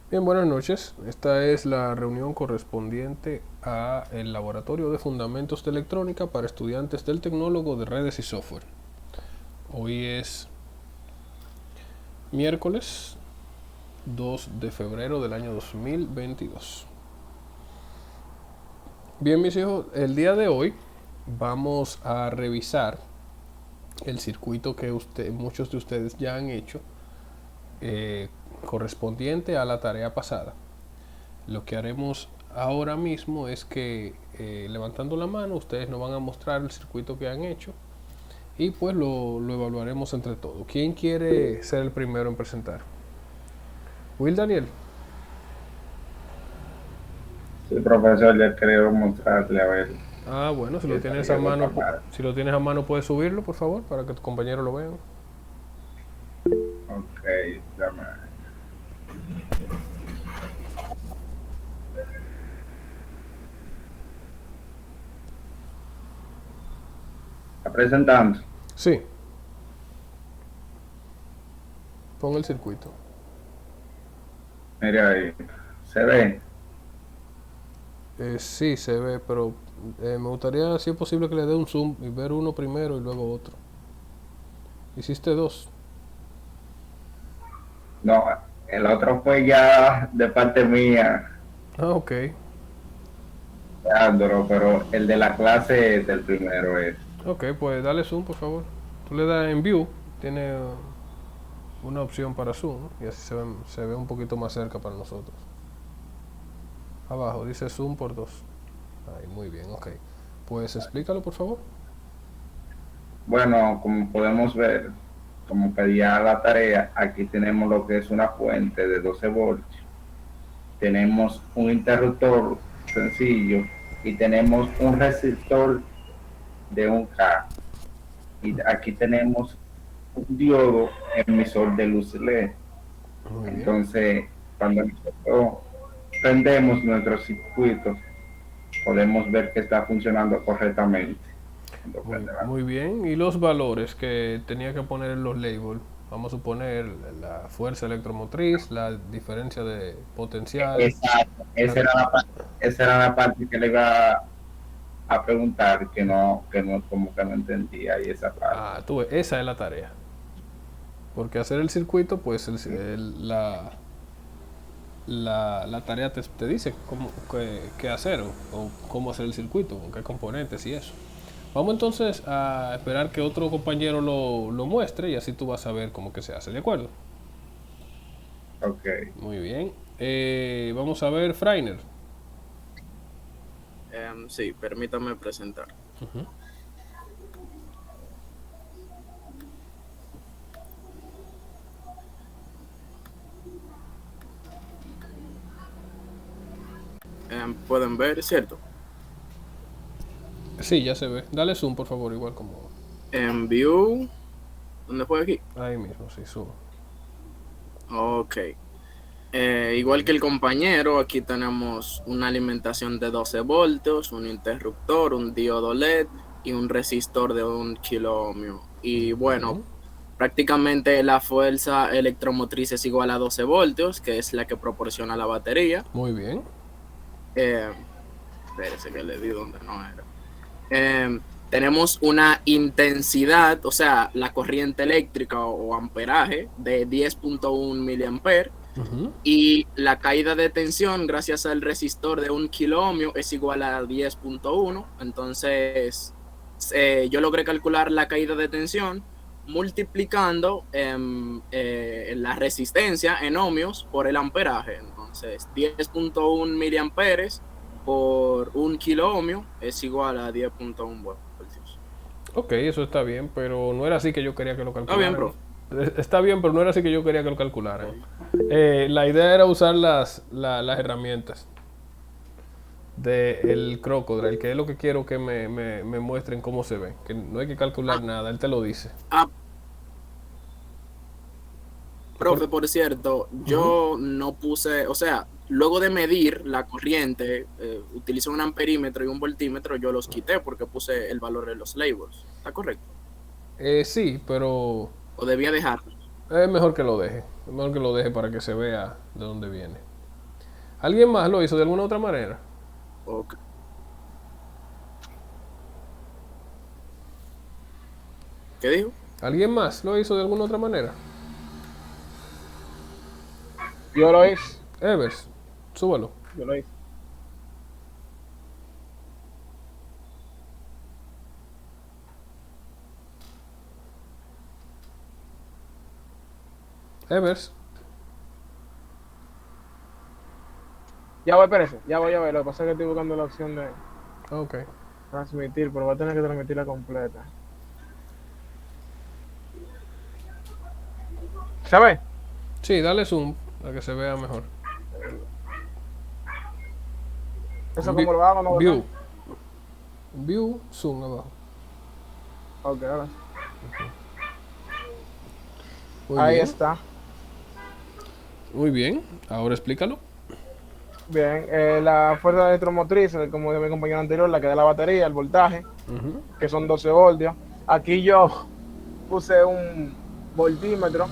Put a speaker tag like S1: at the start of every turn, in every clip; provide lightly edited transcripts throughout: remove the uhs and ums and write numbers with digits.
S1: Bien, buenas noches. Esta es la reunión correspondiente a el Laboratorio de Fundamentos de Electrónica para estudiantes del Tecnólogo de Redes y Software. Hoy es miércoles 2 de febrero del año 2022. Bien, mis hijos, el día de hoy vamos a revisar el circuito que muchos de ustedes ya han hecho eh, correspondiente a la tarea pasada. Lo que haremos ahora mismo es que levantando la mano ustedes nos van a mostrar el circuito que han hecho y pues lo evaluaremos entre todos. ¿Quién quiere ser el primero en presentar? Will Daniel.
S2: Sí, profesor, ya creo mostrarle a ver
S1: Ah, bueno, si
S2: qué
S1: lo
S2: tal
S1: tienes a
S2: quedó
S1: mano,
S2: capaz.
S1: si lo tienes a mano puedes subirlo, por favor, para que tus compañeros lo vean.
S2: Ok, dame. Está presentando.
S1: Sí, pon el circuito.
S2: Mire ahí. Se ve.
S1: Sí, se ve, pero me gustaría, si es posible, que le dé un zoom y ver uno primero y luego otro. Hiciste dos.
S2: No, el otro fue ya de parte mía,
S1: Ah, ok.
S2: dándolo, pero el de la clase del primero es.
S1: Ok, pues dale zoom, por favor. Tú le das en view, tiene una opción para zoom, ¿no? Y así se ve un poquito más cerca para nosotros. Abajo dice zoom por dos. Ahí, muy bien, ok. Pues explícalo, por favor.
S2: Bueno, como podemos ver, como pedía la tarea, aquí tenemos lo que es una fuente de 12 voltios. Tenemos un interruptor sencillo y tenemos un resistor de 1K. Y aquí tenemos un diodo emisor de luz LED.
S1: Muy bien.
S2: Entonces, cuando nosotros prendemos nuestros circuitos, podemos ver que está funcionando correctamente. Cuando
S1: Muy,
S2: prende la luz.
S1: muy bien. Y los valores que tenía que poner en los labels. Vamos a suponer la fuerza electromotriz, la diferencia de potencial.
S2: Exacto,
S1: La...
S2: esa era la parte que le iba a preguntar, que no, como que no entendía y esa parte.
S1: Ah, tú ves, esa es la tarea. Porque hacer el circuito, pues la tarea te dice qué hacer o cómo hacer el circuito, con qué componentes y eso. Vamos entonces a esperar que otro compañero lo muestre y así tú vas a ver cómo que se hace, ¿de acuerdo?
S2: Ok,
S1: Muy bien. Vamos a ver Frainer.
S3: Sí, permítame presentar. Pueden ver, ¿cierto?
S1: Sí, ya se ve. Dale zoom, por favor, igual como
S3: En View, ¿dónde fue aquí?
S1: ahí mismo, sí, zoom.
S3: Ok.
S1: Muy
S3: Igual que
S1: bien.
S3: el compañero, aquí tenemos una alimentación de 12 voltios, un interruptor, un diodo LED y un resistor de 1 kilo ohmio. Y
S1: Muy
S3: bueno,
S1: bien.
S3: prácticamente la fuerza electromotriz es igual a 12 voltios, que es la que proporciona la batería.
S1: Muy bien.
S3: Eh, Espérese que le di donde no era. Tenemos una intensidad, o sea, la corriente eléctrica o amperaje de 10.1 miliamperes
S1: Ujú.
S3: y la caída de tensión gracias al resistor de 1 kilo ohmio es igual a 10.1. Entonces, yo logré calcular la caída de tensión multiplicando la resistencia en ohmios por el amperaje. Entonces, 10.1 miliamperes por 1 kilo ohmio es igual a 10.1 voltios.
S1: Ok, eso está bien, pero no era así que yo quería que lo
S3: ¿Está bien,
S1: calcularan.
S3: profe?
S1: Está bien, pero no era así que yo quería que lo calcularan.
S3: Okay.
S1: La idea era usar las herramientas del Crocodile, que es lo que quiero que me muestren cómo se ve. Que no hay que calcular
S3: Ah,
S1: nada, él te lo dice.
S3: ah,
S1: Por-
S3: profe, por cierto,
S1: Ujú.
S3: yo no puse, o sea, luego de medir la corriente, utilicé un amperímetro y un voltímetro, yo los quité porque puse el valor de los labels. ¿Está correcto?
S1: Sí, pero
S3: ¿O debía dejarlo?
S1: es mejor que lo deje. Es mejor que lo deje para que se vea de dónde viene. ¿Alguien más lo hizo de alguna otra manera?
S3: Ok. ¿Qué dijo?
S1: ¿Alguien más lo hizo de alguna otra manera?
S4: Yo lo hice.
S1: Evers, súbalo.
S4: Yo lo hice.
S1: Evers.
S4: Ya voy, espérese. Ya voy. Lo que pasa es que estoy buscando la opción de
S1: Ok.
S4: transmitir, pero voy a tener que transmitirla completa. ¿Sabes?
S1: Sí, dale zoom para que se vea mejor.
S4: ¿Eso cómo lo hago? ¿No lo
S1: View.
S4: sé?
S1: View, zoom abajo.
S4: Ok, ahora sí.
S1: Muy
S4: Ahí
S1: bien.
S4: está.
S1: Muy bien. Ahora explícalo.
S4: Bien, la fuerza electromotriz, como de mi compañero anterior, la que da la batería, el voltaje,
S1: Ujú.
S4: que son 12 voltios. Aquí yo puse un voltímetro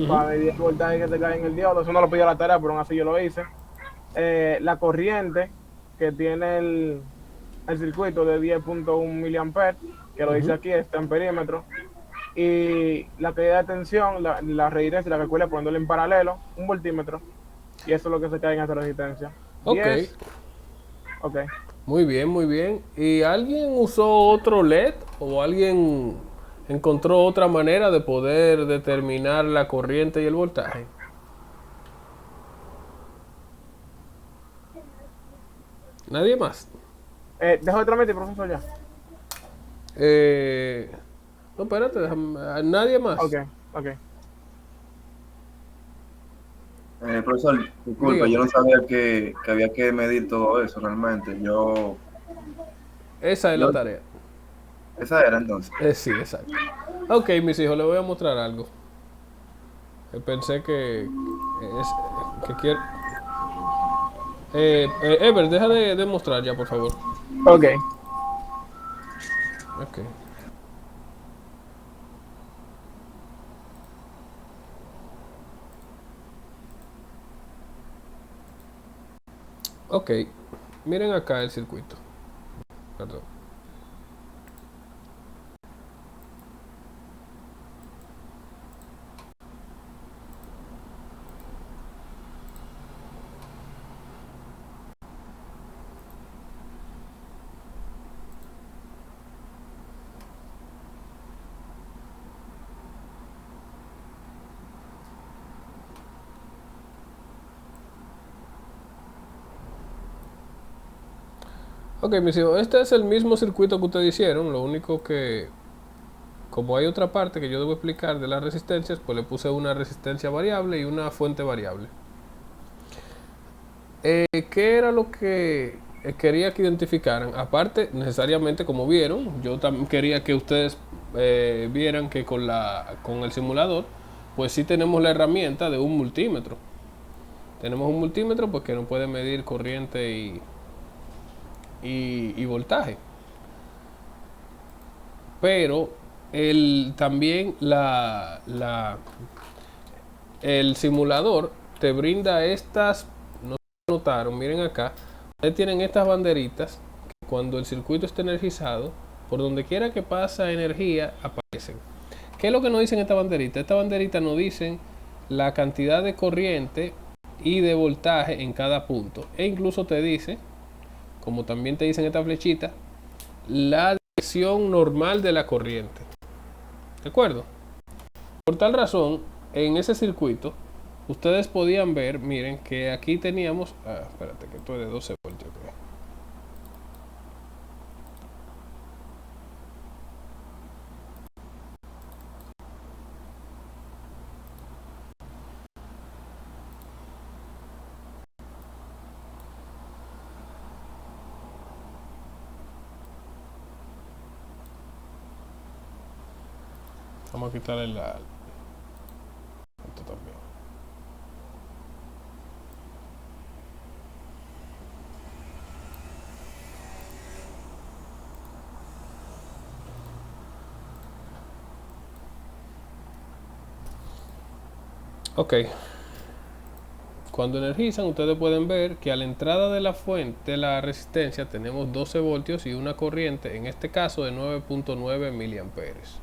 S4: para medir el voltaje que se cae en el diodo. Eso no lo pidió la tarea, pero aún así yo lo hice. La corriente que tiene el circuito de 10.1 miliamperes, que lo dice aquí, está en perímetro. Y la caída de tensión, la resistencia, la calculé poniéndole en paralelo, un voltímetro. Y eso es lo que se cae en esa resistencia.
S1: Ok.
S4: 10. Ok.
S1: Muy bien, muy bien. ¿Y alguien usó otro LED o alguien encontró otra manera de poder determinar la corriente y el voltaje? ¿Nadie más?
S4: Dejo de transmitir, profesor, ya.
S1: Eh, no, espérate, nadie
S4: Ok,
S1: más.
S4: ok.
S5: Profesor, disculpe, yo
S1: Dígame.
S5: no sabía que había que medir todo eso realmente.
S1: Esa es la
S5: Yo,
S1: tarea.
S5: esa era entonces.
S1: Sí, exacto. Ok, mis hijos, les voy a mostrar algo. Pensé que quiero. Ever, deja de mostrar ya, por favor.
S4: Ok.
S1: Ok. Ok. Miren acá el circuito. Perdón. Ok, mis hijos, este es el mismo circuito que ustedes hicieron, lo único que, como hay otra parte que yo debo explicar de las resistencias, pues le puse una resistencia variable y una fuente variable. ¿Qué era lo que quería que identificaran? Aparte, necesariamente, como vieron, yo también quería que ustedes vieran que con el simulador, pues sí tenemos la herramienta de un multímetro. Tenemos un multímetro pues que nos puede medir corriente y voltaje. Pero también el simulador te brinda estas, no notaron, miren acá, ustedes tienen estas banderitas que cuando el circuito está energizado, por donde quiera que pasa energía, aparecen. ¿Qué es lo que nos dicen esta banderita? Esta banderita nos dicen la cantidad de corriente y de voltaje en cada punto. E incluso te dice, como también te dicen esta flechita, la dirección normal de la corriente. ¿De acuerdo? Por tal razón, en ese circuito, ustedes podían ver, miren, que aquí teníamos... espérate, que esto es de 12 voltios. Creo. Vamos a quitarle esto también. Ok. Cuando energizan, ustedes pueden ver que a la entrada de la fuente de la resistencia tenemos 12 voltios y una corriente, en este caso de 9.9 miliamperes.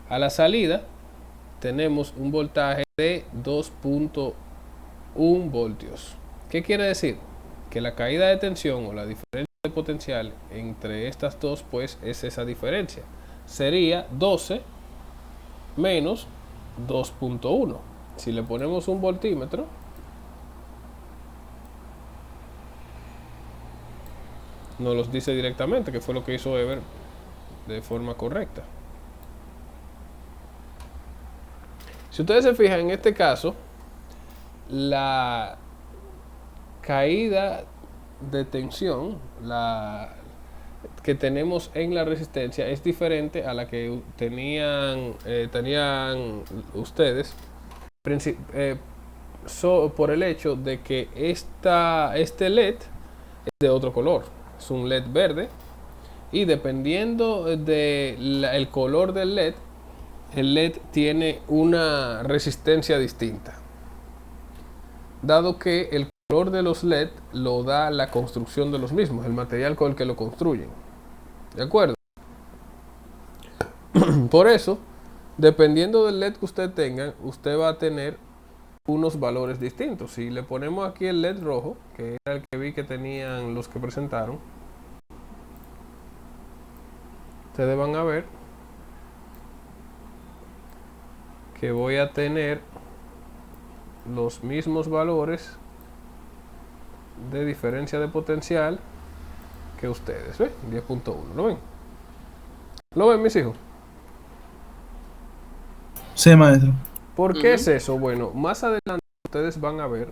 S1: A la salida tenemos un voltaje de 2.1 voltios. ¿Qué quiere decir? Que la caída de tensión o la diferencia de potencial entre estas dos, pues es esa diferencia. Sería 12 menos 2.1. Si le ponemos un voltímetro, nos los dice directamente, que fue lo que hizo Ever de forma correcta. Si ustedes se fijan, en este caso, la caída de tensión que tenemos en la resistencia es diferente a la que tenían ustedes, por el hecho de que este LED es de otro color. Es un LED verde, y dependiendo del color del LED, el LED tiene una resistencia distinta, dado que el color de los LED lo da la construcción de los mismos, el material con el que lo construyen. ¿De acuerdo? Por eso, dependiendo del LED que usted tenga, usted va a tener unos valores distintos. Si le ponemos aquí el LED rojo, que era el que vi que tenían los que presentaron, ustedes van a ver que voy a tener los mismos valores de diferencia de potencial que ustedes. ¿Ven? 10.1. ¿Lo ven? ¿Lo ven, mis hijos?
S6: Sí, maestro.
S1: ¿Por qué es eso? Bueno, más adelante ustedes van a ver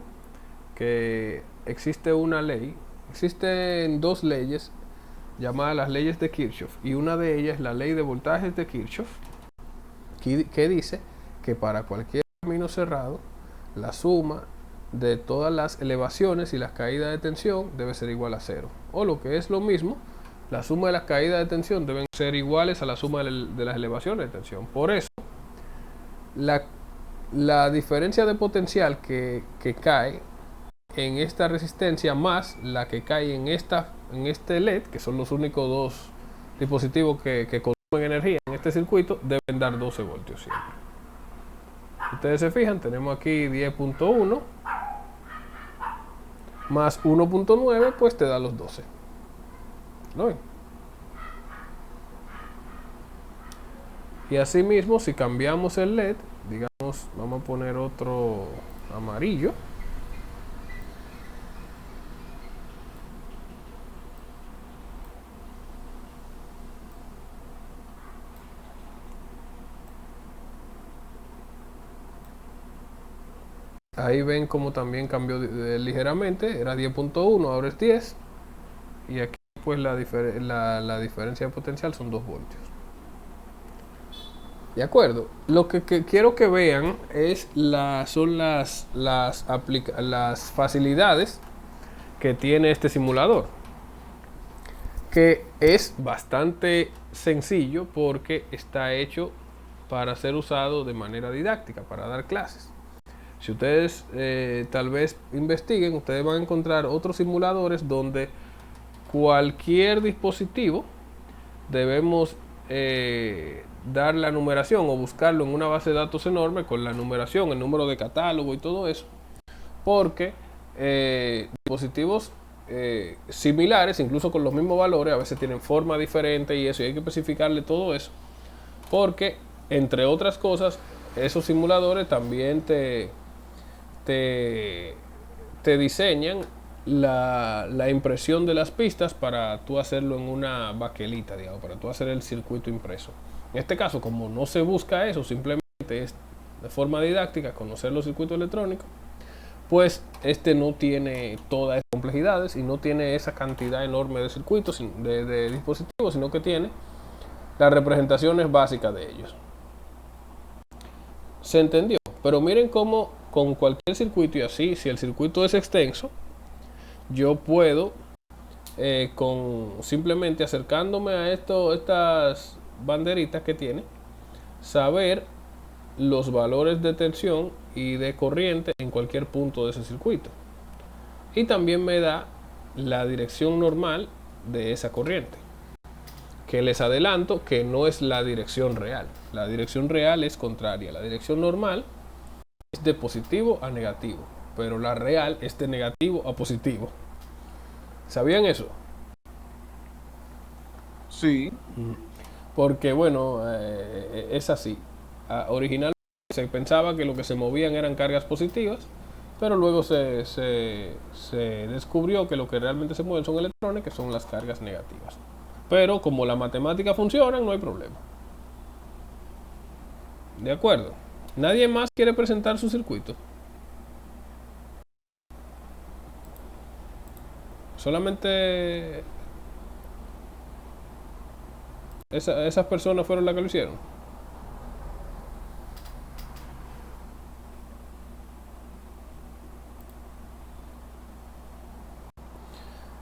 S1: que existe una ley, existen dos leyes llamadas las leyes de Kirchhoff, y una de ellas es la ley de voltajes de Kirchhoff, que dice que para cualquier camino cerrado, la suma de todas las elevaciones y las caídas de tensión debe ser igual a 0. O lo que es lo mismo, la suma de las caídas de tensión deben ser iguales a la suma de las elevaciones de tensión. Por eso, la diferencia de potencial que cae en esta resistencia más la que cae en este LED, que son los únicos dos dispositivos que consumen energía en este circuito, deben dar 12 voltios siempre. Ustedes se fijan, tenemos aquí 10.1 más 1.9, pues te da los 12. ¿Lo ven? Y así mismo, si cambiamos el LED, digamos, vamos a poner otro amarillo. Ahí ven como también cambió ligeramente, era 10.1, ahora es 10. Y aquí pues la diferencia de potencial son 2 voltios. De acuerdo, lo que quiero que vean son las facilidades que tiene este simulador, que es bastante sencillo porque está hecho para ser usado de manera didáctica, para dar clases. Si ustedes tal vez investiguen, ustedes van a encontrar otros simuladores donde cualquier dispositivo debemos dar la numeración o buscarlo en una base de datos enorme con la numeración, el número de catálogo y todo eso, porque dispositivos similares, incluso con los mismos valores, a veces tienen forma diferente y eso, y hay que especificarle todo eso, porque entre otras cosas esos simuladores también te diseñan la impresión de las pistas para tú hacerlo en una baquelita, digamos, para tú hacer el circuito impreso. En este caso, como no se busca eso, simplemente es de forma didáctica conocer los circuitos electrónicos, pues no tiene todas esas complejidades y no tiene esa cantidad enorme de circuitos, de dispositivos, sino que tiene las representaciones básicas de ellos. ¿Se entendió? Pero miren cómo con cualquier circuito, y así, si el circuito es extenso, yo puedo, simplemente acercándome a estas banderitas que tiene, saber los valores de tensión y de corriente en cualquier punto de ese circuito. Y también me da la dirección normal de esa corriente, que les adelanto que no es la dirección real. La dirección real es contraria. La dirección normal es de positivo a negativo, pero la real es de negativo a positivo. ¿Sabían eso?
S4: Sí.
S1: Porque bueno, es así. Originalmente se pensaba que lo que se movían eran cargas positivas, pero luego se descubrió que lo que realmente se mueven son electrones, que son las cargas negativas. Pero como la matemática funciona, no hay problema. ¿De acuerdo? ¿Nadie más quiere presentar su circuito? Solamente esas personas fueron las que lo hicieron.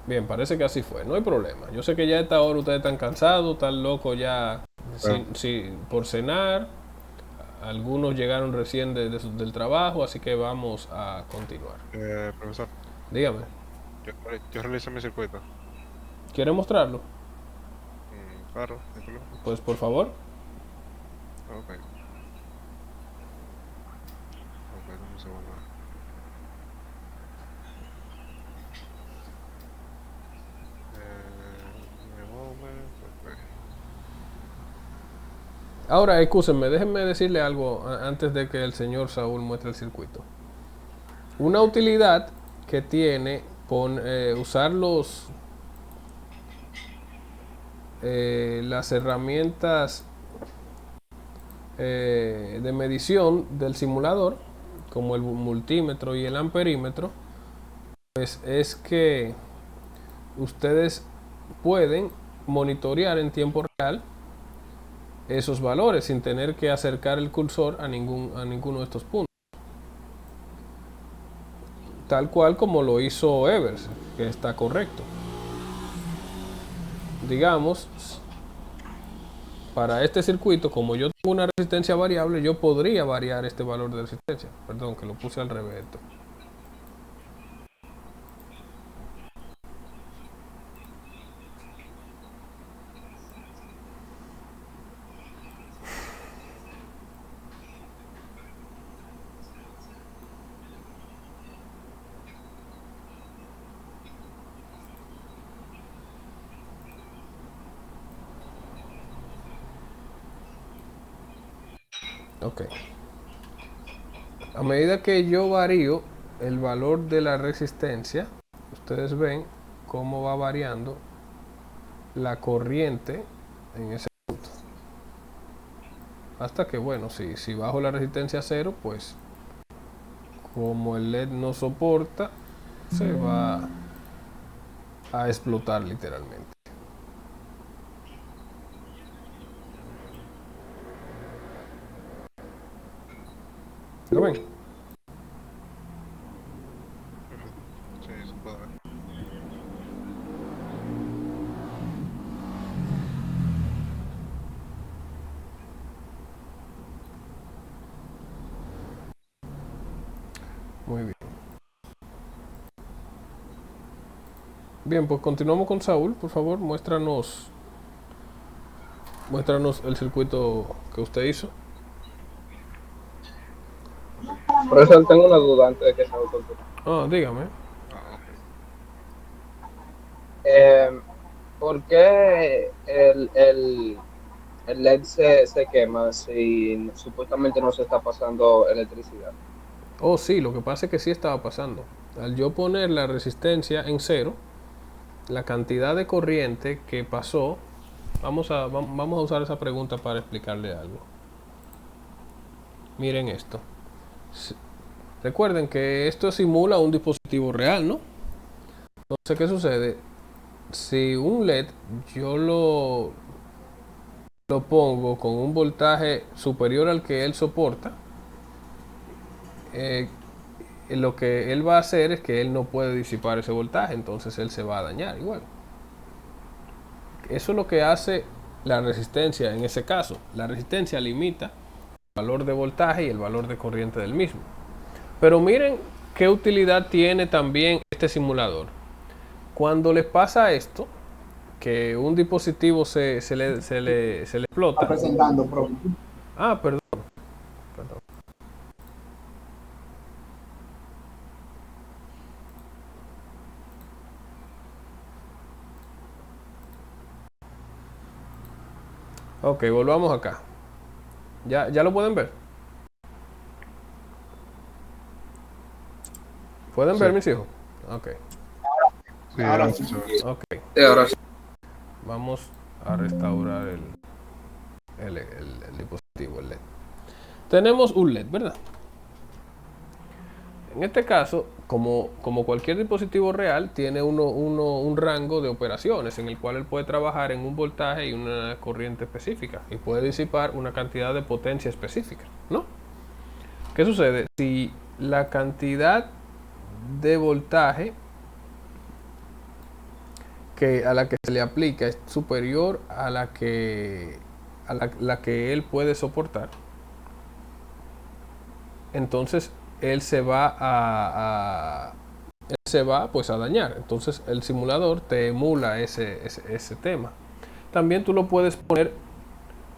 S1: Bien, parece que así fue, no hay problema. Yo sé que ya a esta hora ustedes están cansados, están locos ya por cenar. Algunos llegaron recién del trabajo, así que vamos a continuar.
S6: Profesor,
S1: Dígame,
S6: yo realicé mi circuito.
S1: ¿quiere mostrarlo?
S6: Claro, no hay problema.
S1: Pues por favor.
S6: Ok. Ok, dame un segundo. Ok.
S1: Ahora, excúsenme, déjenme decirle algo antes de que el señor Saúl muestre el circuito. Una utilidad que tiene usar las herramientas de medición del simulador, como el multímetro y el amperímetro, pues es que ustedes pueden monitorear en tiempo real esos valores sin tener que acercar el cursor a ninguno de estos puntos, tal cual como lo hizo Evers, que está correcto. Digamos, para este circuito, como yo tengo una resistencia variable, yo podría variar este valor de resistencia. Perdón, que lo puse al revés esto. Ok. A medida que yo varío el valor de la resistencia, ustedes ven cómo va variando la corriente en ese punto. Hasta que, bueno, si bajo la resistencia a cero, pues como el LED no soporta, se va a explotar literalmente. ¿Lo ven?
S6: Sí, se puede ver.
S1: Muy bien. Bien, pues continuamos con Saúl. Por favor, muéstranos el circuito que usted hizo.
S7: Por eso tengo una duda antes de que se me continúe.
S1: Dígame.
S6: Ah, ok.
S7: ¿Por qué el LED se quema si supuestamente no se está pasando electricidad?
S1: Oh, sí, lo que pasa es que sí estaba pasando. Al yo poner la resistencia en cero, la cantidad de corriente que pasó, vamos a usar esa pregunta para explicarle algo. Miren esto. Recuerden que esto simula un dispositivo real, ¿no? Entonces, ¿qué sucede? Si un LED yo lo pongo con un voltaje superior al que él soporta, lo que él va a hacer es que él no puede disipar ese voltaje, entonces él se va a dañar igual. Eso es lo que hace la resistencia en ese caso. La resistencia limita valor de voltaje y el valor de corriente del mismo. Pero miren qué utilidad tiene también este simulador. Cuando les pasa esto, que un dispositivo se le explota.
S8: Está presentando, profe.
S1: Ah, perdón. Ok, volvamos acá. ¿Ya lo pueden ver? ¿Pueden ver, mis hijos? Ok.
S6: Sí,
S8: Ahora
S6: ahora
S8: sí.
S6: sí se ve.
S1: Ok.
S7: Ahora sí.
S1: Vamos a restaurar el dispositivo, el LED. Tenemos un LED, ¿verdad? En este caso, como cualquier dispositivo real, tiene un rango de operaciones en el cual él puede trabajar en un voltaje y una corriente específica y puede disipar una cantidad de potencia específica, ¿no? ¿Qué sucede? Si la cantidad de voltaje a la que se le aplica es superior a la que él puede soportar, entonces él se va pues a dañar. Entonces el simulador te emula ese tema. También tú lo puedes poner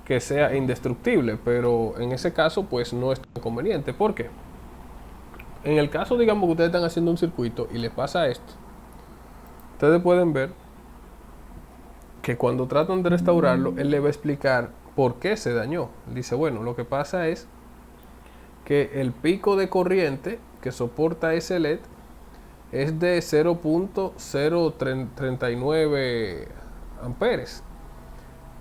S1: que sea indestructible, pero en ese caso pues no es tan conveniente. ¿Por qué? En el caso, digamos, que ustedes están haciendo un circuito y les pasa esto, ustedes pueden ver que cuando tratan de restaurarlo, él le va a explicar por qué se dañó. Dice, bueno, lo que pasa es que el pico de corriente que soporta ese LED es de 0.039 amperes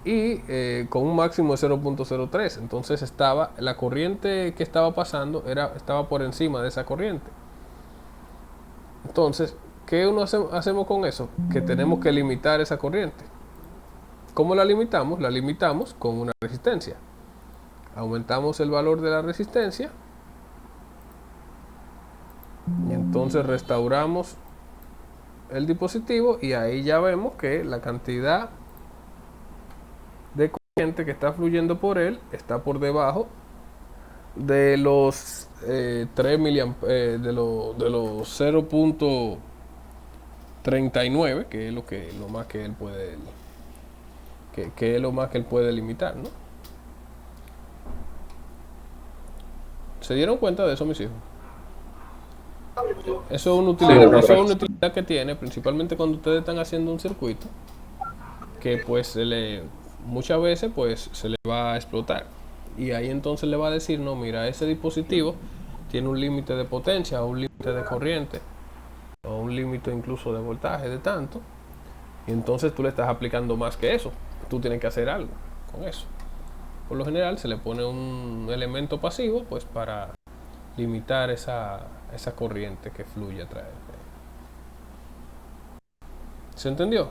S1: y con un máximo de 0.03. Entonces la corriente que estaba pasando estaba por encima de esa corriente. Entonces, ¿qué hacemos con eso? Que tenemos que limitar esa corriente. ¿Cómo la limitamos? La limitamos con una resistencia. Aumentamos el valor de la resistencia y entonces restauramos el dispositivo y ahí ya vemos que la cantidad de corriente que está fluyendo por él está por debajo de los 3 miliamperes, de los 0.39, que es lo más que él puede que es lo más que él puede limitar, ¿no? ¿Se dieron cuenta de eso, mis hijos? Eso es una utilidad que tiene, principalmente cuando ustedes están haciendo un circuito, que pues muchas veces pues se le va a explotar. Y ahí entonces le va a decir, no, mira, ese dispositivo tiene un límite de potencia, o un límite de corriente, o un límite incluso de voltaje de tanto. Y entonces tú le estás aplicando más que eso. Tú tienes que hacer algo con eso. Por lo general se le pone un elemento pasivo pues para limitar esa corriente que fluye a través de él. ¿Se entendió?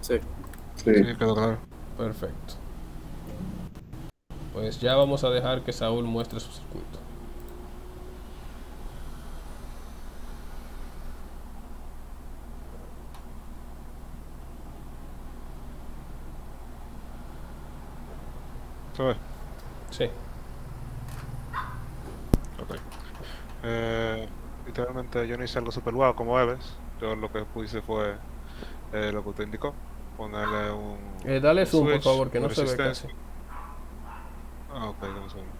S3: Sí.
S6: Sí, quedó claro.
S1: Perfecto. Pues ya vamos a dejar que Saúl muestre su circuito.
S6: ¿Se ve?
S1: Sí.
S6: Ok. Literalmente yo no hice algo super guau como Eves. Yo lo que puse fue lo que usted indicó. Ponerle un
S1: Dale
S6: un
S1: zoom, por
S6: switch,
S1: favor, que
S6: una
S1: no se ve casi.
S6: resistencia. Ah, ok, dame un segundo.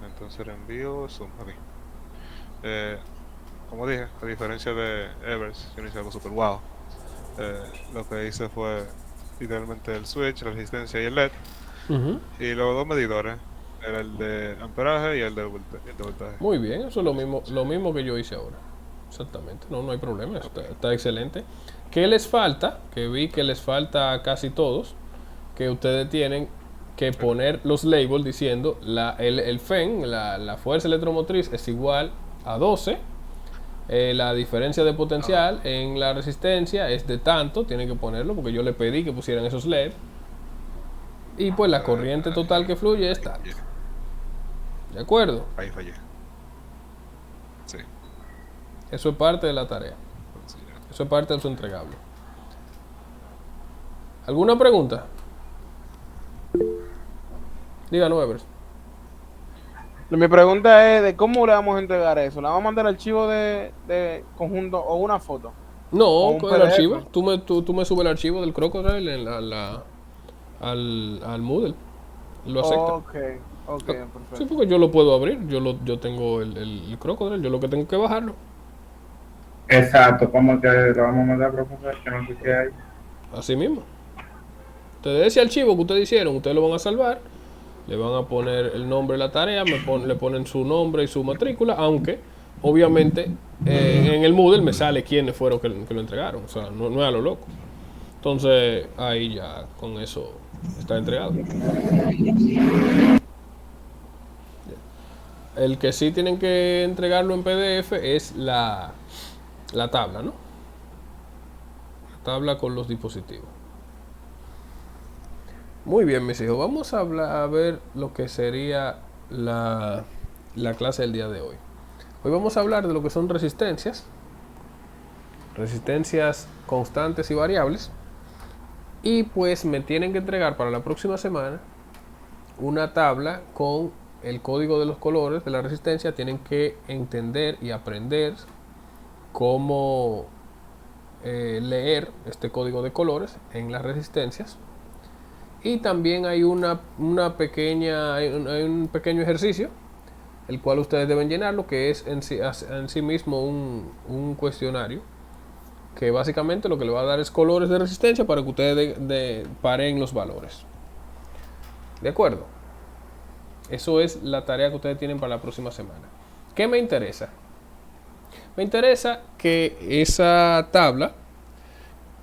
S6: Entonces le envío zoom aquí. Como dije, a diferencia de Evers, yo no hice algo super guau. Lo que hice fue literalmente el switch, la resistencia y el LED. Y los dos medidores, era el de amperaje y el de voltaje.
S1: Muy bien, eso es lo mismo que yo hice ahora. Exactamente, no hay problema, está excelente. ¿Qué les falta? Que vi que les falta a casi todos, que ustedes tienen que poner los labels diciendo el FEN, la fuerza electromotriz, es igual a 12. La diferencia de potencial en la resistencia es de tanto, tienen que ponerlo porque yo le pedí que pusieran esos LED. Y pues la corriente total que fluye es tal. ¿De acuerdo?
S6: Ahí fallé. Sí.
S1: Eso es parte de la tarea.
S6: Sí, ya.
S1: Eso es parte de su entregable. ¿Alguna pregunta? Díganos, Evers.
S4: Mi pregunta es de cómo le vamos a entregar eso. ¿Le vamos a mandar el archivo de conjunto o una foto?
S1: No,
S4: un
S1: con el
S4: PDF.
S1: archivo. Tú me subes el archivo del Crocodile al Moodle. Lo acepta.
S4: Ok,
S1: Sí,
S4: perfecto.
S1: porque yo lo puedo abrir. Yo tengo el Crocodile. Yo lo que tengo que bajarlo.
S2: Exacto, como que lo vamos a mandar, profesor, que no sé qué hay.
S1: Así mismo. Ustedes ese archivo que ustedes hicieron, ustedes lo van a salvar. Le van a poner el nombre de la tarea, le ponen su nombre y su matrícula, aunque obviamente en el Moodle me sale quiénes fueron que lo entregaron, o sea, no es a lo loco. Entonces ahí ya con eso está entregado. El que sí tienen que entregarlo en PDF es la tabla, ¿no? La tabla con los dispositivos. Muy bien, mis hijos. Vamos a ver lo que sería la clase del día de hoy. Hoy vamos a hablar de lo que son resistencias constantes y variables. Y pues me tienen que entregar para la próxima semana una tabla con el código de los colores de la resistencia. Tienen que entender y aprender cómo leer este código de colores en las resistencias. Y también hay un pequeño ejercicio, el cual ustedes deben llenarlo, que es en sí mismo un cuestionario, que básicamente lo que le va a dar es colores de resistencia para que ustedes paren los valores. ¿De acuerdo? Eso es la tarea que ustedes tienen para la próxima semana. ¿Qué me interesa? Me interesa que esa tabla,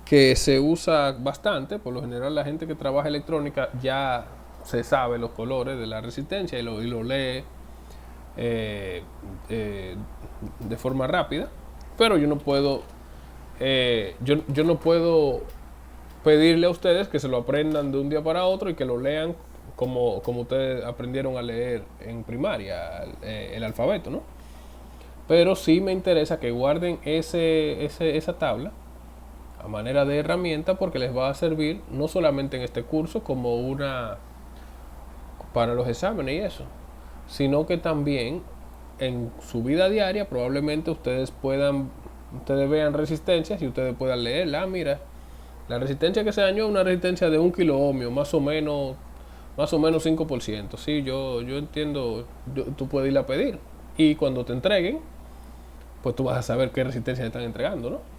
S1: que se usa bastante, por lo general la gente que trabaja electrónica ya se sabe los colores de la resistencia y lo lee de forma rápida, pero yo no puedo yo no puedo pedirle a ustedes que se lo aprendan de un día para otro y que lo lean como ustedes aprendieron a leer en primaria el alfabeto, ¿no? Pero sí me interesa que guarden esa tabla a manera de herramienta, porque les va a servir no solamente en este curso como para los exámenes y eso, sino que también en su vida diaria probablemente ustedes vean resistencias y ustedes puedan leer, mira, la resistencia que se dañó es una resistencia de 1 kilo ohmio, más o menos 5%. Sí, yo entiendo, tú puedes ir a pedir y cuando te entreguen, pues tú vas a saber qué resistencia te están entregando, ¿no?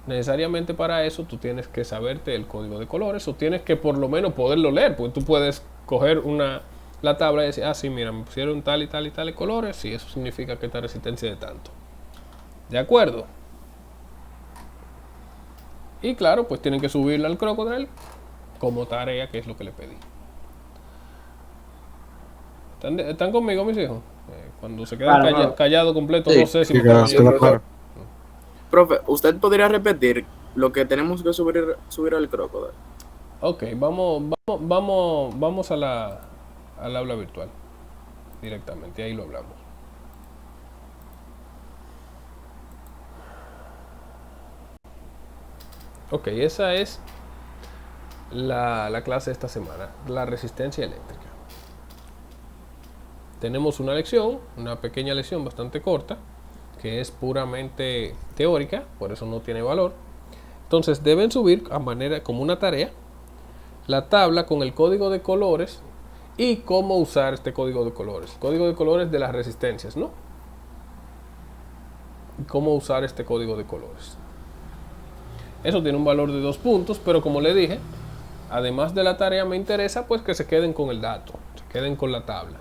S1: Necesariamente para eso tú tienes que saberte el código de colores, o tienes que por lo menos poderlo leer, porque tú puedes coger la tabla y decir, sí, mira, me pusieron tal y tal y tal colores, y eso significa que esta resistencia es de tanto. ¿De acuerdo? Y claro, pues tienen que subirla al Crocodile como tarea, que es lo que le pedí. ¿Están conmigo, mis hijos? Cuando se quedan callado completo, sí, no sé si me están
S3: claro. Profe, ¿usted podría repetir lo que tenemos que subir al Crocodile?
S1: Ok, vamos al aula virtual directamente, ahí lo hablamos. Ok, esa es la clase de esta semana, la resistencia eléctrica. Tenemos una pequeña lección bastante corta, que es puramente teórica, por eso no tiene valor. Entonces deben subir como una tarea la tabla con el código de colores y cómo usar este código de colores. El código de colores de las resistencias, ¿no? Y cómo usar este código de colores. Eso tiene un valor de 2 puntos, pero como le dije, además de la tarea me interesa pues que se queden con el dato, se queden con la tabla,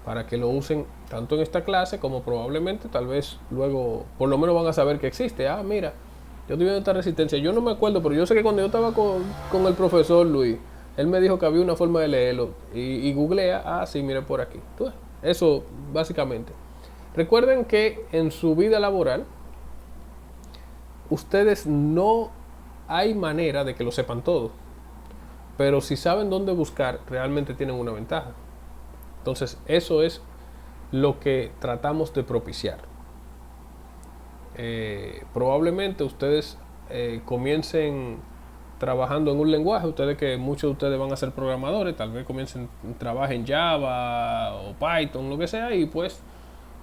S1: para que lo usen tanto en esta clase como probablemente, tal vez luego, por lo menos van a saber que existe. Mira, yo estoy viendo esta resistencia, yo no me acuerdo, pero yo sé que cuando yo estaba con el profesor Luis, él me dijo que había una forma de leerlo, y googlea, sí, mire por aquí. Eso básicamente. Recuerden que en su vida laboral, ustedes no hay manera de que lo sepan todo, pero si saben dónde buscar, realmente tienen una ventaja. Entonces, eso es lo que tratamos de propiciar. Probablemente ustedes comiencen trabajando en un lenguaje, ustedes que muchos de ustedes van a ser programadores, tal vez comiencen, trabajen en Java o Python, lo que sea, y pues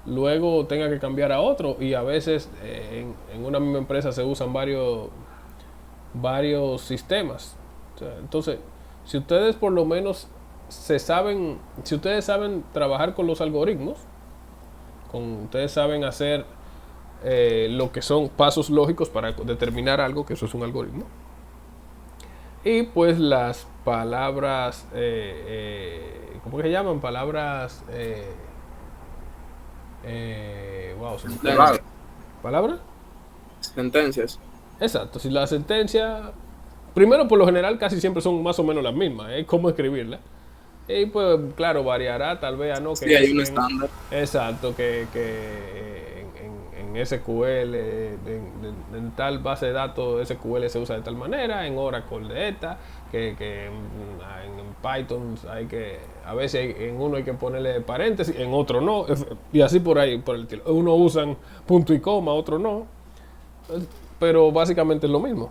S1: luego tenga que cambiar a otro, y a veces en una misma empresa se usan varios sistemas. O sea, entonces, si ustedes por lo menos si ustedes saben trabajar con los algoritmos, ustedes saben hacer lo que son pasos lógicos para determinar algo, que eso es un algoritmo. Y pues las palabras, ¿cómo que se llaman? Palabras, wow, ¿palabras?
S3: Sentencias.
S1: Exacto, si la sentencia, primero por lo general casi siempre son más o menos las mismas, es cómo escribirla. Y pues claro, variará tal vez a no que
S3: Sí, hay un estándar.
S1: exacto, que en SQL, en tal base de datos SQL se usa de tal manera, en Oracle de esta, que en Python hay que, a veces en uno hay que ponerle paréntesis, en otro no, y así por ahí, por el estilo. Uno usan punto y coma, otro no, pero básicamente es lo mismo.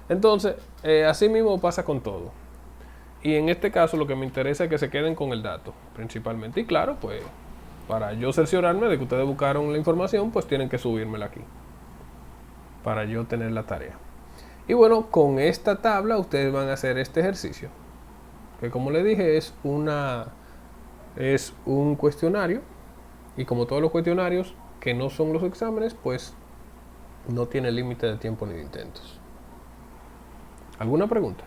S1: Entonces, así mismo pasa con todo. Y en este caso lo que me interesa es que se queden con el dato, principalmente. Y claro, pues, para yo cerciorarme de que ustedes buscaron la información, pues tienen que subírmela aquí, para yo tener la tarea. Y bueno, con esta tabla ustedes van a hacer este ejercicio, que como les dije es un cuestionario, y como todos los cuestionarios que no son los exámenes, pues no tiene límite de tiempo ni de intentos. ¿Alguna pregunta?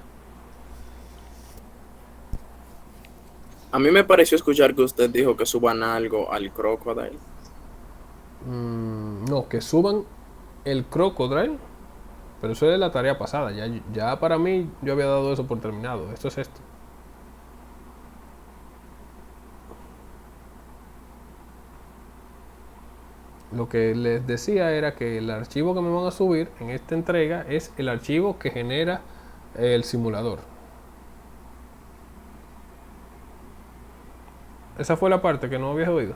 S3: A mí me pareció escuchar que usted dijo que suban algo al Crocodile.
S1: No, que suban el Crocodile, pero eso es la tarea pasada. Ya para mí yo había dado eso por terminado. Esto es esto. Lo que les decía era que el archivo que me van a subir en esta entrega es el archivo que genera el simulador. Esa fue la parte que no habías oído.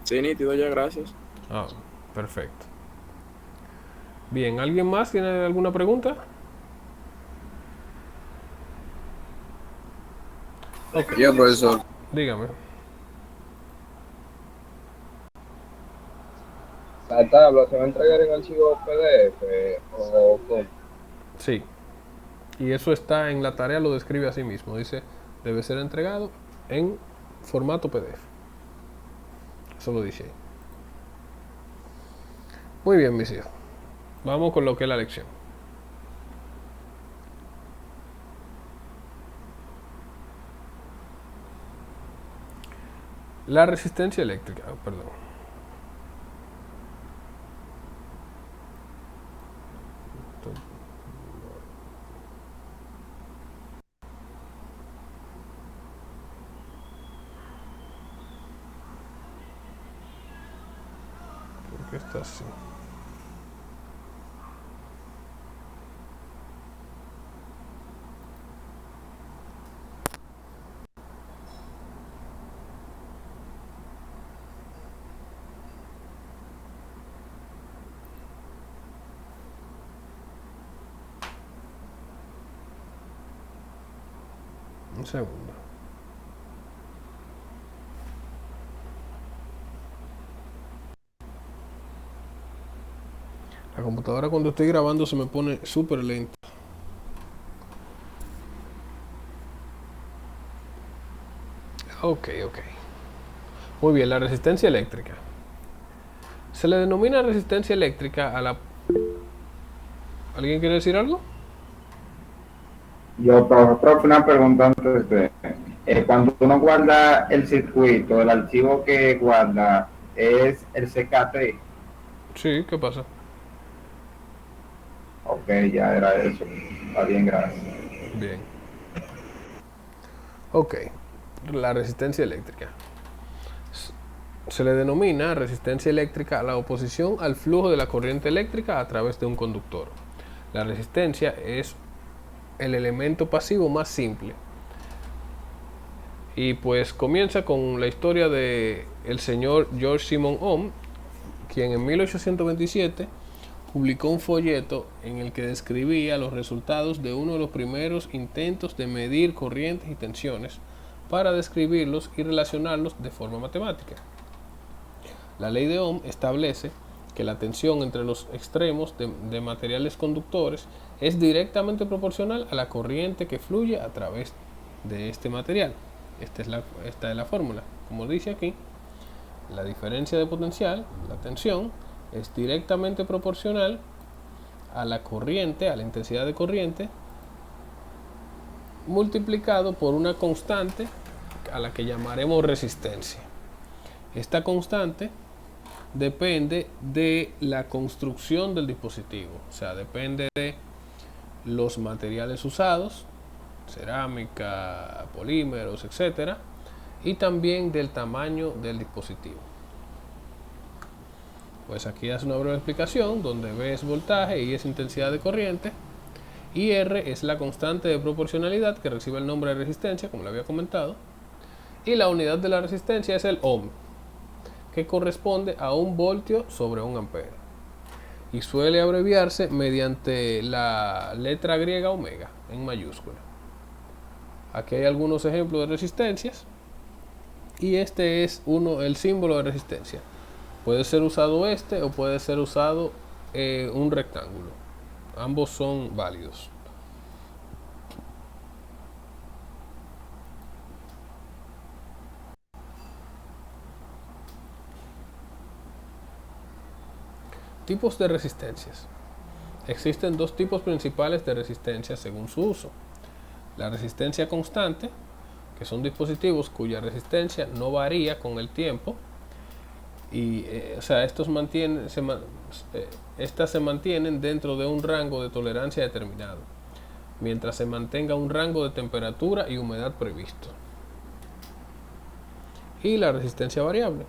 S3: Sí, nítido ya, gracias.
S1: Ah, perfecto. Bien, ¿alguien más tiene alguna pregunta?
S5: Ok. Yo, profesor.
S1: Dígame.
S7: ¿La tabla se va a entregar en archivo PDF o cómo?
S1: Sí. Y eso está en la tarea, lo describe así mismo. Dice, debe ser entregado en formato PDF. Eso lo dice ahí. Muy bien, mis hijos. Vamos con lo que es la lección. La resistencia eléctrica. Perdón. ¿Por qué está así? Un segundo. La computadora cuando estoy grabando se me pone súper lenta. Ok. Muy bien, la resistencia eléctrica. Se le denomina resistencia eléctrica a la... ¿Alguien quiere decir algo?
S2: Yo, profe, una pregunta antes de... cuando uno guarda el circuito, el archivo que guarda es el CKT.
S1: Sí, ¿qué pasa?
S2: Ok, ya era eso. Está bien, gracias.
S1: Bien. Ok, la resistencia eléctrica. Se le denomina resistencia eléctrica a la oposición al flujo de la corriente eléctrica a través de un conductor. La resistencia es el elemento pasivo más simple. Y pues comienza con la historia de el señor George Simon Ohm, quien en 1827 publicó un folleto en el que describía los resultados de uno de los primeros intentos de medir corrientes y tensiones para describirlos y relacionarlos de forma matemática. La ley de Ohm establece que la tensión entre los extremos de materiales conductores es directamente proporcional a la corriente que fluye a través de este material. Esta es la fórmula. Como dice aquí, la diferencia de potencial, la tensión, es directamente proporcional a la corriente, a la intensidad de corriente, multiplicado por una constante a la que llamaremos resistencia. Esta constante depende de la construcción del dispositivo, o sea, depende de los materiales usados, cerámica, polímeros, etcétera, y también del tamaño del dispositivo. Pues aquí hace una breve explicación donde B es voltaje, I es intensidad de corriente y R es la constante de proporcionalidad que recibe el nombre de resistencia, como le había comentado, y la unidad de la resistencia es el ohm, que corresponde a 1 voltio sobre 1 ampere y suele abreviarse mediante la letra griega omega en mayúscula. Aquí hay algunos ejemplos de resistencias y este es el símbolo de resistencia. Puede ser usado este o puede ser usado un rectángulo. Ambos son válidos. Tipos de resistencias. Existen dos tipos principales de resistencia según su uso. La resistencia constante, que son dispositivos cuya resistencia no varía con el tiempo, y estas se mantienen dentro de un rango de tolerancia determinado, mientras se mantenga un rango de temperatura y humedad previsto. Y la resistencia variable.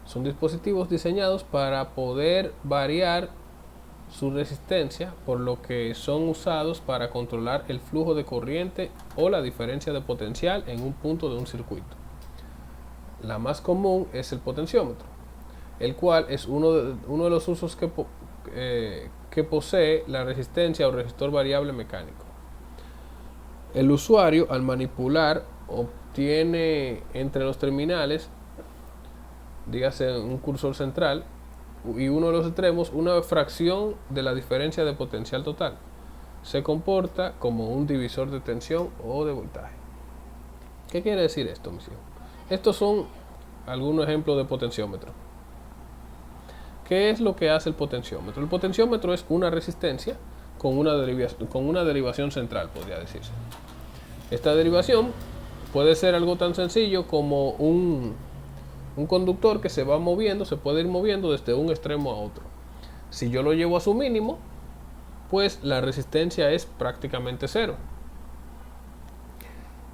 S1: Son dispositivos diseñados para poder variar su resistencia, por lo que son usados para controlar el flujo de corriente o la diferencia de potencial en un punto de un circuito. La más común es el potenciómetro, el cual es uno de los usos que posee la resistencia o resistor variable mecánico. El usuario, al manipular, obtiene entre los terminales, dígase un cursor central, y uno de los extremos, una fracción de la diferencia de potencial total. Se comporta como un divisor de tensión o de voltaje. ¿Qué quiere decir esto, mis hijos? Estos son algunos ejemplos de potenciómetro. ¿Qué es lo que hace el potenciómetro? El potenciómetro es una resistencia con una derivación central, podría decirse. Esta derivación puede ser algo tan sencillo como un conductor que se va moviendo, se puede ir moviendo desde un extremo a otro. Si yo lo llevo a su mínimo, pues la resistencia es prácticamente cero.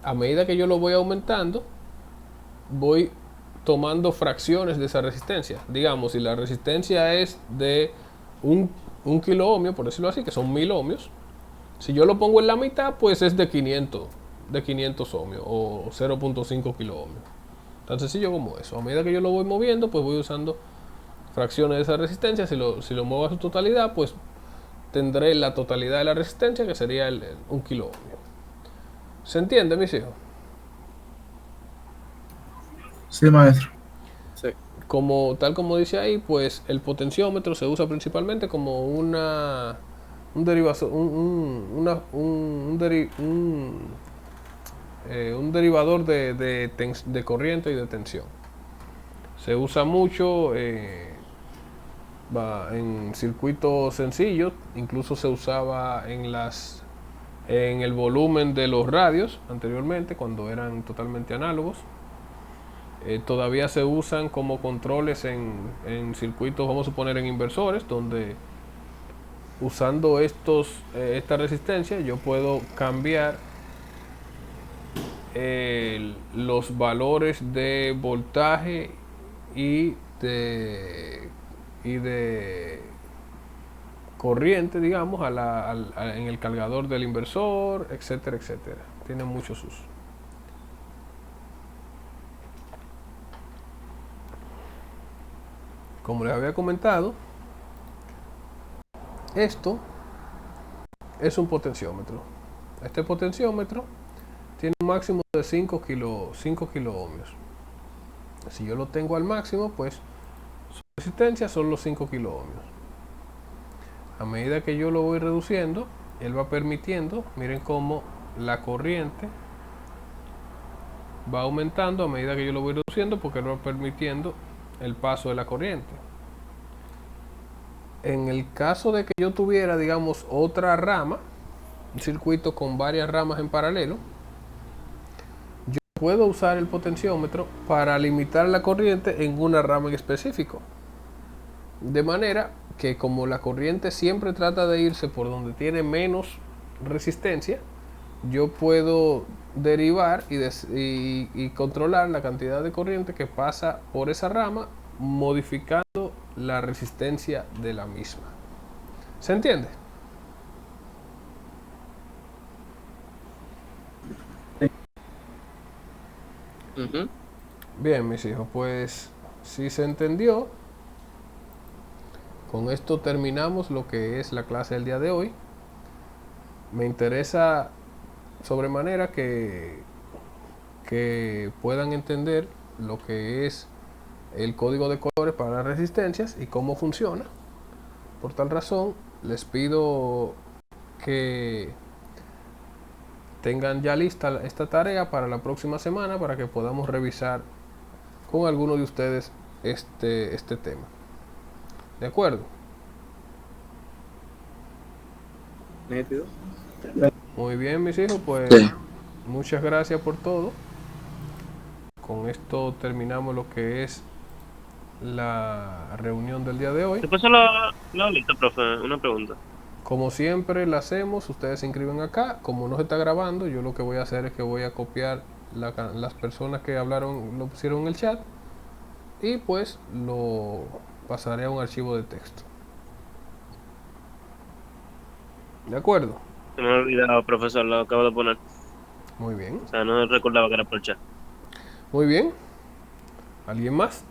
S1: A medida que yo lo voy aumentando, voy tomando fracciones de esa resistencia. Digamos, si la resistencia es de un kilo ohmio, por decirlo así, que son 1000 ohmios, si yo lo pongo en la mitad, pues es de 500 ohmios o 0.5 kilo ohmios. Tan sencillo como eso. A medida que yo lo voy moviendo, pues voy usando fracciones de esa resistencia. Si lo muevo a su totalidad, pues tendré la totalidad de la resistencia, que sería un kilo ohmio. ¿Se entiende, mis hijos?
S8: Sí, maestro.
S3: Sí.
S1: Tal como dice ahí, pues el potenciómetro se usa principalmente como un derivador de corriente y de tensión. Se usa mucho en circuitos sencillos, incluso se usaba en el volumen de los radios anteriormente, cuando eran totalmente análogos. Todavía se usan como controles en circuitos, vamos a suponer en inversores, donde usando esta resistencia yo puedo cambiar los valores de voltaje y de corriente, digamos, en el cargador del inversor, etcétera, etcétera. Tiene muchos usos. como les había comentado, esto es un potenciómetro. Este potenciómetro tiene un máximo de 5 kilo ohmios. Si yo lo tengo al máximo, pues su resistencia son los 5 kilo ohmios. A medida que yo lo voy reduciendo, él va permitiendo, miren cómo la corriente va aumentando a medida que yo lo voy reduciendo, porque él va permitiendo el paso de la corriente. En el caso de que yo tuviera, digamos, otra rama, un circuito con varias ramas en paralelo, yo puedo usar el potenciómetro para limitar la corriente en una rama en específico. De manera que como la corriente siempre trata de irse por donde tiene menos resistencia, yo puedo derivar y controlar la cantidad de corriente que pasa por esa rama, modificando la resistencia de la misma. ¿Se entiende? Bien, mis hijos, pues si se entendió, con esto terminamos lo que es la clase del día de hoy. Me interesa sobremanera que puedan entender lo que es el código de colores para las resistencias y cómo funciona. Por tal razón, les pido que tengan ya lista esta tarea para la próxima semana para que podamos revisar con alguno de ustedes este tema. ¿De acuerdo? Muy bien, mis hijos, pues sí. Muchas gracias por todo. Con esto terminamos lo que es la reunión del día de hoy.
S9: Después lo listo, profe, una pregunta.
S1: Como siempre la hacemos, ustedes se inscriben acá. Como no se está grabando, yo lo que voy a hacer es que voy a copiar las personas que hablaron, lo pusieron en el chat, y pues lo pasaré a un archivo de texto. ¿De acuerdo?
S9: Se me ha olvidado, profesor, lo acabo de poner.
S1: Muy bien.
S9: O sea, no recordaba que era por el chat.
S1: Muy bien. ¿Alguien más?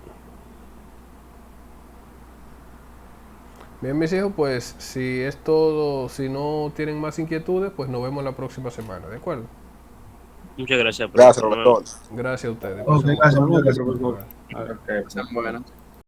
S1: Bien, mis hijos, pues si es todo, si no tienen más inquietudes, pues nos vemos la próxima semana, ¿de acuerdo?
S9: Muchas gracias, profesor.
S5: Gracias, doctor.
S1: Gracias a ustedes.
S8: Ok, gracias, profesor.
S2: Ok,
S3: Buenas.